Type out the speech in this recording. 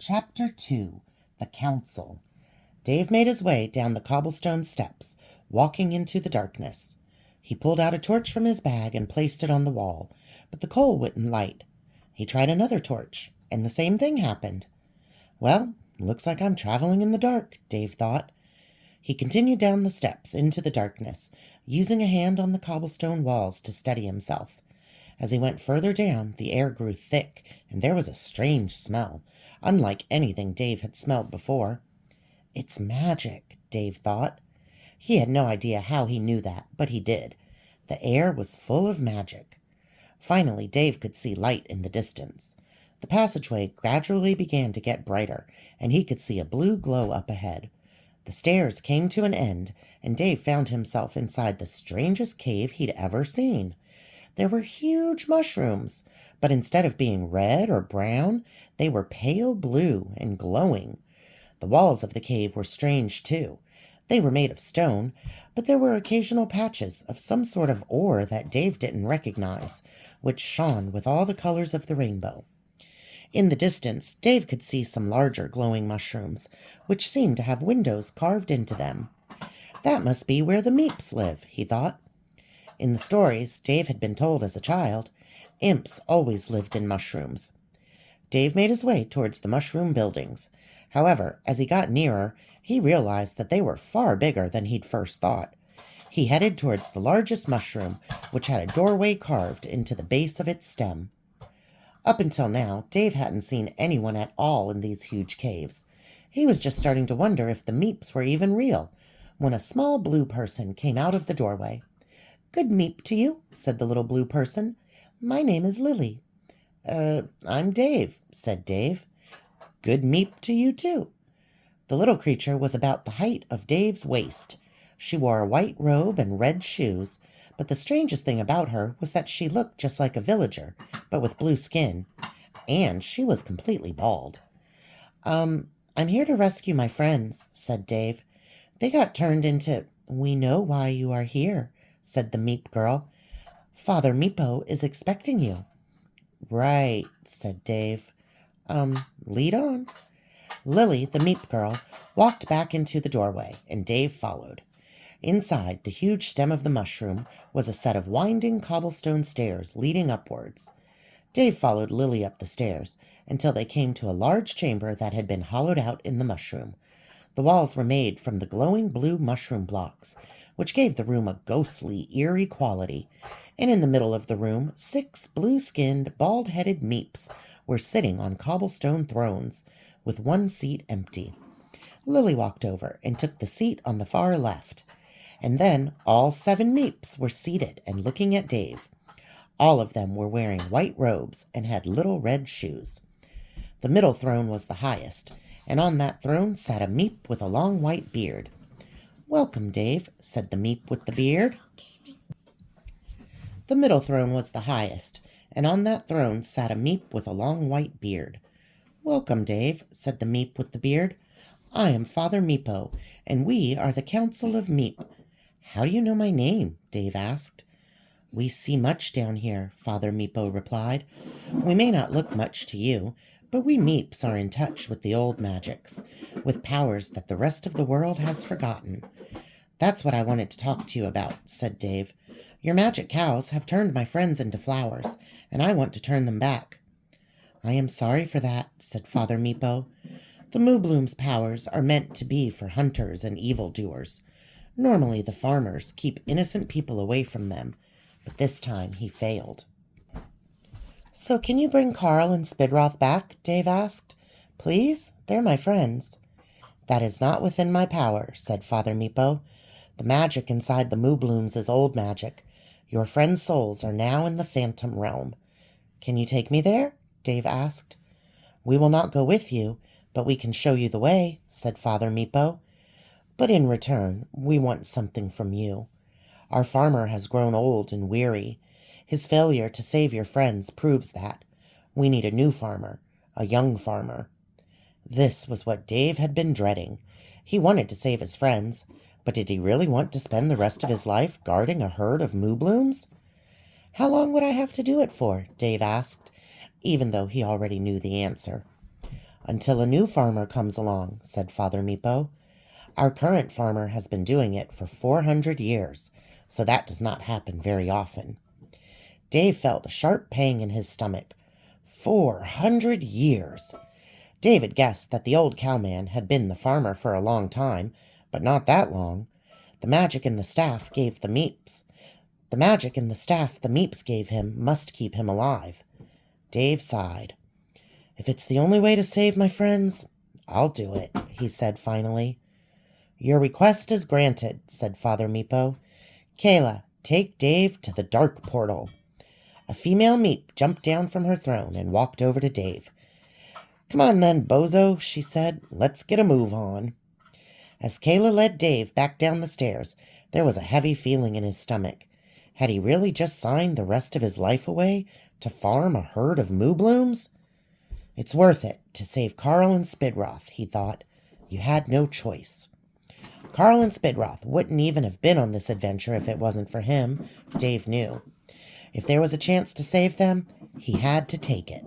Chapter 2 The Council. Dave made his way down the cobblestone steps, walking into the darkness. He pulled out a torch from his bag and placed it on the wall, but the coal wouldn't light. He tried another torch, and the same thing happened. Well, looks like I'm traveling in the dark, Dave thought. He continued down the steps into the darkness, using a hand on the cobblestone walls to steady himself. As he went further down, the air grew thick, and there was a strange smell, unlike anything Dave had smelled before. It's magic, Dave thought. He had no idea how he knew that, but he did. The air was full of magic. Finally, Dave could see light in the distance. The passageway gradually began to get brighter, and he could see a blue glow up ahead. The stairs came to an end, and Dave found himself inside the strangest cave he'd ever seen. There were huge mushrooms, but instead of being red or brown, they were pale blue and glowing. The walls of the cave were strange, too. They were made of stone, but there were occasional patches of some sort of ore that Dave didn't recognize, which shone with all the colors of the rainbow. In the distance, Dave could see some larger glowing mushrooms, which seemed to have windows carved into them. That must be where the Meeps live, he thought. In the stories Dave had been told as a child, imps always lived in mushrooms. Dave made his way towards the mushroom buildings. However, as he got nearer, he realized that they were far bigger than he'd first thought. He headed towards the largest mushroom, which had a doorway carved into the base of its stem. Up until now, Dave hadn't seen anyone at all in these huge caves. He was just starting to wonder if the Meeps were even real, when a small blue person came out of the doorway. "Good meep to you," said the little blue person. "My name is Lily." I'm Dave," said Dave. "Good meep to you, too." The little creature was about the height of Dave's waist. She wore a white robe and red shoes, but the strangest thing about her was that she looked just like a villager, but with blue skin, and she was completely bald. I'm here to rescue my friends," said Dave. "They got turned into—" "We know why you are here," said the Meep girl. "Father Meepo is expecting you." "Right," said Dave. Lead on." Lily, the Meep girl, walked back into the doorway, and Dave followed. Inside the huge stem of the mushroom was a set of winding cobblestone stairs leading upwards. Dave followed Lily up the stairs until they came to a large chamber that had been hollowed out in the mushroom. The walls were made from the glowing blue mushroom blocks, which gave the room a ghostly, eerie quality, and in the middle of the room 6 blue-skinned, bald-headed Meeps were sitting on cobblestone thrones, with one seat empty. Lily walked over and took the seat on the far left, and then all 7 Meeps were seated and looking at Dave. All of them were wearing white robes and had little red shoes. The middle throne was the highest, and on that throne sat a Meep with a long white beard. "Welcome, Dave," said the Meep with the beard. The middle throne was the highest, and on that throne sat a Meep with a long white beard. "Welcome, Dave," said the Meep with the beard. "I am Father Meepo, and we are the Council of Meep." "How do you know my name?" Dave asked. "We see much down here," Father Meepo replied. "We may not look much to you, but we Meeps are in touch with the old magics, with powers that the rest of the world has forgotten." "That's what I wanted to talk to you about," said Dave. "Your magic cows have turned my friends into flowers, and I want to turn them back." "I am sorry for that," said Father Meepo. "The Moobloom's powers are meant to be for hunters and evildoers. Normally the farmers keep innocent people away from them, but this time he failed." "So can you bring Carl and Spidroth back?" Dave asked. "Please? They're my friends." "That is not within my power," said Father Meepo. "The magic inside the Mooblooms is old magic. Your friends' souls are now in the Phantom Realm." "Can you take me there?" Dave asked. "We will not go with you, but we can show you the way," said Father Meepo. "But in return, we want something from you. Our farmer has grown old and weary. His failure to save your friends proves that. We need a new farmer, a young farmer." This was what Dave had been dreading. He wanted to save his friends, but did he really want to spend the rest of his life guarding a herd of Mooblooms? "How long would I have to do it for?" Dave asked, even though he already knew the answer. "Until a new farmer comes along," said Father Meepo. "Our current farmer has been doing it for 400 years, so that does not happen very often." Dave felt a sharp pang in his stomach. 400 years! David guessed that the old cowman had been the farmer for a long time, but not that long. The magic in the staff the Meeps gave him must keep him alive. Dave sighed. "If it's the only way to save my friends, I'll do it," he said finally. "Your request is granted," said Father Meepo. "Kayla, take Dave to the dark portal." A female Meep jumped down from her throne and walked over to Dave. "Come on then, bozo," she said. "Let's get a move on." As Kayla led Dave back down the stairs, there was a heavy feeling in his stomach. Had he really just signed the rest of his life away to farm a herd of mooblooms? "It's worth it to save Carl and Spidroth," he thought. "You had no choice." Carl and Spidroth wouldn't even have been on this adventure if it wasn't for him, Dave knew. If there was a chance to save them, he had to take it.